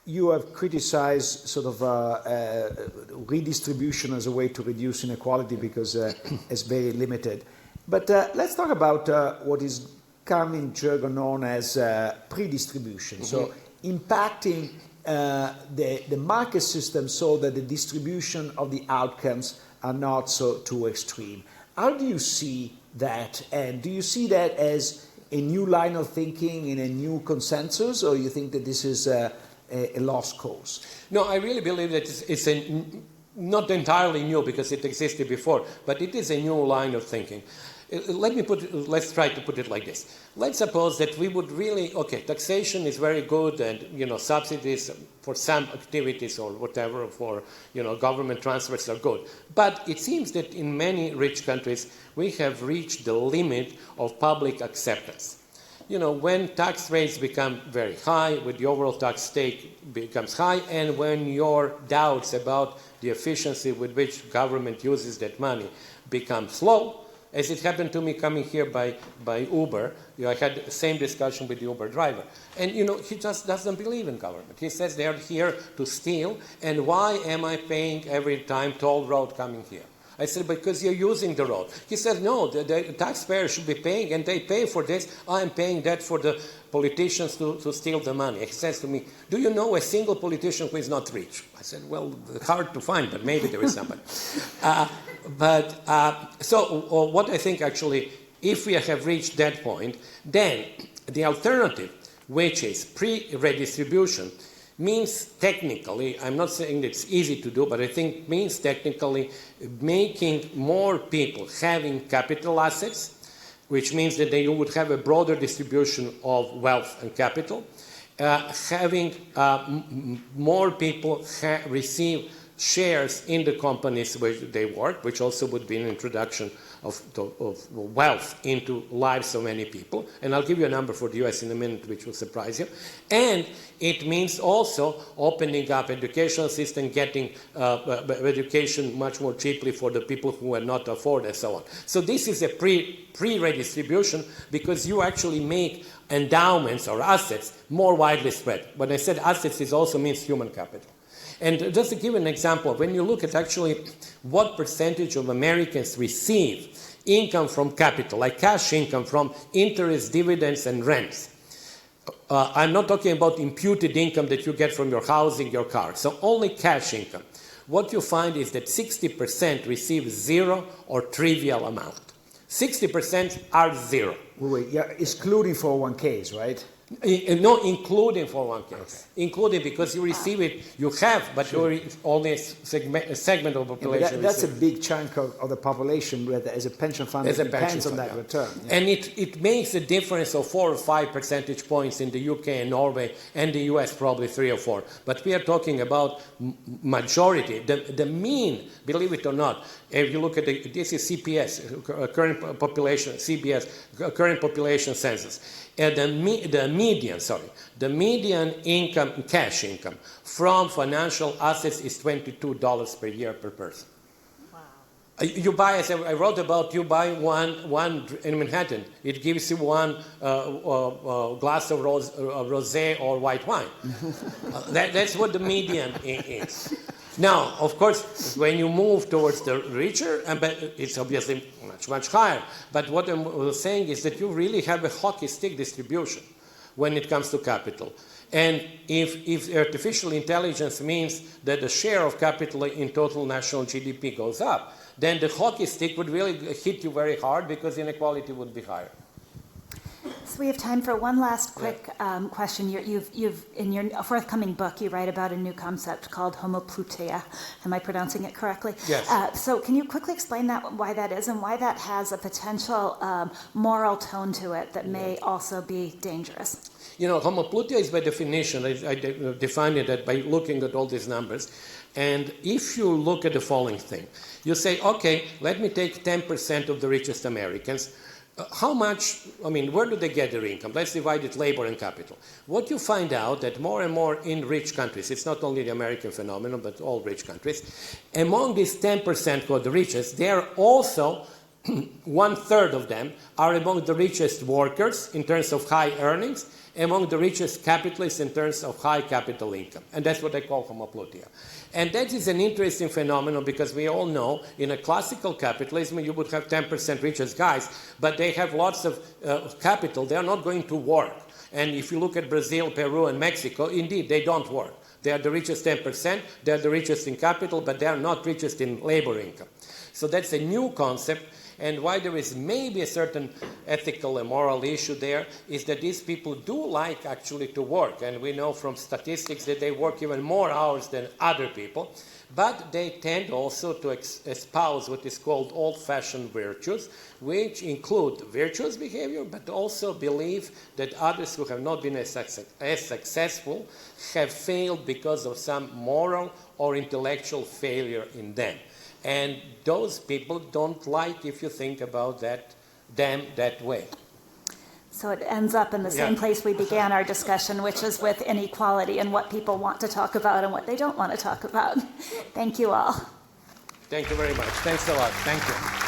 you have criticized sort of redistribution as a way to reduce inequality because it's very limited. But let's talk about what is currently in jargon known as pre-distribution. So impacting the market system so that the distribution of the outcomes are not so too extreme. How do you see that? And do you see that as a new line of thinking in a new consensus, or you think that this is a lost cause? No, I really believe that it's not entirely new because it existed before, but it is a new line of thinking. Let's try to put it like this. Let's suppose that we would really, taxation is very good and, subsidies for some activities or whatever for, government transfers are good. But it seems that in many rich countries, we have reached the limit of public acceptance. When tax rates become very high, when the overall tax stake becomes high, and when your doubts about the efficiency with which government uses that money become low, as it happened to me coming here by Uber, I had the same discussion with the Uber driver. And, he just doesn't believe in government. He says they are here to steal, and why am I paying every time toll road coming here? I said, because you're using the road. He said, no, the taxpayer should be paying, and they pay for this. I'm paying that for the politicians to steal the money. He says to me, do you know a single politician who is not rich? I said, well, hard to find, but maybe there is somebody. So what I think actually, if we have reached that point, then the alternative, which is pre-redistribution, means technically, I'm not saying it's easy to do, but I think means technically making more people having capital assets, which means that they would have a broader distribution of wealth and capital, having more people receive shares in the companies where they work, which also would be an introduction of wealth into lives of many people. And I'll give you a number for the US in a minute, which will surprise you. And it means also opening up educational system, getting education much more cheaply for the people who cannot afford and so on. So this is a pre-redistribution because you actually make endowments or assets more widely spread. When I said assets, it also means human capital. And just to give an example, when you look at actually what percentage of Americans receive income from capital, like cash income from interest, dividends, and rents, I'm not talking about imputed income that you get from your housing, your car, so only cash income. What you find is that 60% receive zero or trivial amount. 60% are zero. Wait, yeah, excluding 401ks, right? No, including 401ks. Okay. Including because you receive it, you have, but sure. You're only a segment of the population. Yeah, that's a big chunk of the population that as a pension fund depends on that return. Yeah. And it makes a difference of 4 or 5 percentage points in the UK and Norway, and the US probably 3 or 4. But we are talking about majority. The mean, believe it or not, if you look at this is CPS, current population, CBS, current population census. The median income, cash income from financial assets is $22 per year per person. Wow. You buy, as I wrote about, you buy one in Manhattan, it gives you one glass of rosé or white wine. That's what the median is. Now, of course, when you move towards the richer, it's obviously much higher. But what I'm saying is that you really have a hockey stick distribution when it comes to capital. And if artificial intelligence means that the share of capital in total national GDP goes up, then the hockey stick would really hit you very hard because inequality would be higher. So we have time for one last quick question. You've in your forthcoming book, you write about a new concept called homoplutia. Am I pronouncing it correctly? Yes. So can you quickly explain why that is and why that has a potential moral tone to it that may also be dangerous? Homoplutia is by definition, I defined it by looking at all these numbers. And if you look at the following thing, you say, okay, let me take 10% of the richest Americans. How much, where do they get their income? Let's divide it labor and capital. What you find out that more and more in rich countries, it's not only the American phenomenon, but all rich countries, among these 10% who are the richest, they are also, 1/3 of them are among the richest workers in terms of high earnings, among the richest capitalists in terms of high capital income. And that's what I call homoplutia. And that is an interesting phenomenon because we all know in a classical capitalism you would have 10% richest guys, but they have lots of capital. They are not going to work. And if you look at Brazil, Peru, and Mexico, indeed, they don't work. They are the richest 10%, they are the richest in capital, but they are not richest in labor income. So that's a new concept, and why there is maybe a certain ethical and moral issue there is that these people do like actually to work, and we know from statistics that they work even more hours than other people, but they tend also to espouse what is called old-fashioned virtues, which include virtuous behavior, but also believe that others who have not been as successful have failed because of some moral or intellectual failure in them. And those people don't like if you think about them that way. So it ends up in the same place we began our discussion, which is with inequality and what people want to talk about and what they don't want to talk about. Thank you all. Thank you very much. Thanks a lot. Thank you.